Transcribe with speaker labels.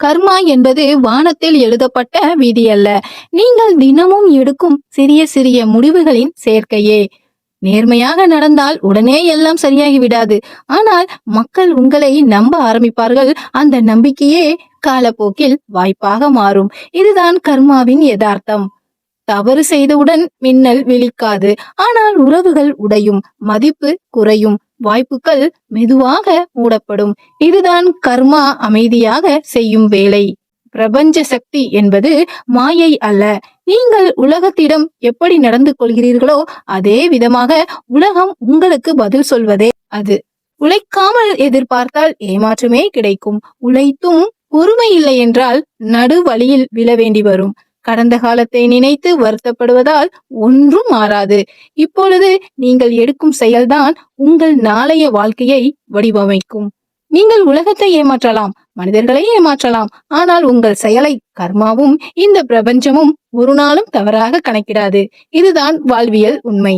Speaker 1: கர்மா என்பது வானத்தில் எழுதப்பட்ட விதி அல்ல. நீங்கள் தினமும் எடுக்கும் சிறிய சிறிய முடிவுகளின் சேர்க்கையே. நேர்மையாக நடந்தால் உடனே எல்லாம் சரியாகி விடாது. ஆனால் மக்கள் உங்களை நம்ப ஆரம்பிப்பார்கள். அந்த நம்பிக்கையே காலப்போக்கில் வாய்ப்பாக மாறும். இதுதான் கர்மாவின் யதார்த்தம். தவறு செய்தவுடன் மின்னல் விழிக்காது. ஆனால் உறவுகள் உடையும், மதிப்பு குறையும், வாய்ப்புகள் மெதுவாக மூடப்படும். இதுதான் கர்மா அமைதியாக செய்யும் வேலை. பிரபஞ்ச சக்தி என்பது மாயை அல்ல. நீங்கள் உலகத்திடம் எப்படி நடந்து கொள்கிறீர்களோ அதே விதமாக உலகம் உங்களுக்கு பதில் சொல்வதே அது. உழைக்காமல் எதிர்பார்த்தால் ஏமாற்றமே கிடைக்கும். உழைத்தும் பொறுமை இல்லை என்றால் நடு வழியில் விழ வேண்டி வரும். கடந்த காலத்தை நினைத்து வருத்தப்படுவதால் ஒன்றும் மாறாது. இப்பொழுது நீங்கள் எடுக்கும் செயல்தான் உங்கள் நாளைய வாழ்க்கையை வடிவமைக்கும். நீங்கள் உலகத்தை ஏமாற்றலாம், மனிதர்களை ஏமாற்றலாம். ஆனால் உங்கள் செயலை கர்மாவும் இந்த பிரபஞ்சமும் ஒரு நாளும் தவறாக கணக்கிடாது. இதுதான் வாழ்வியல் உண்மை.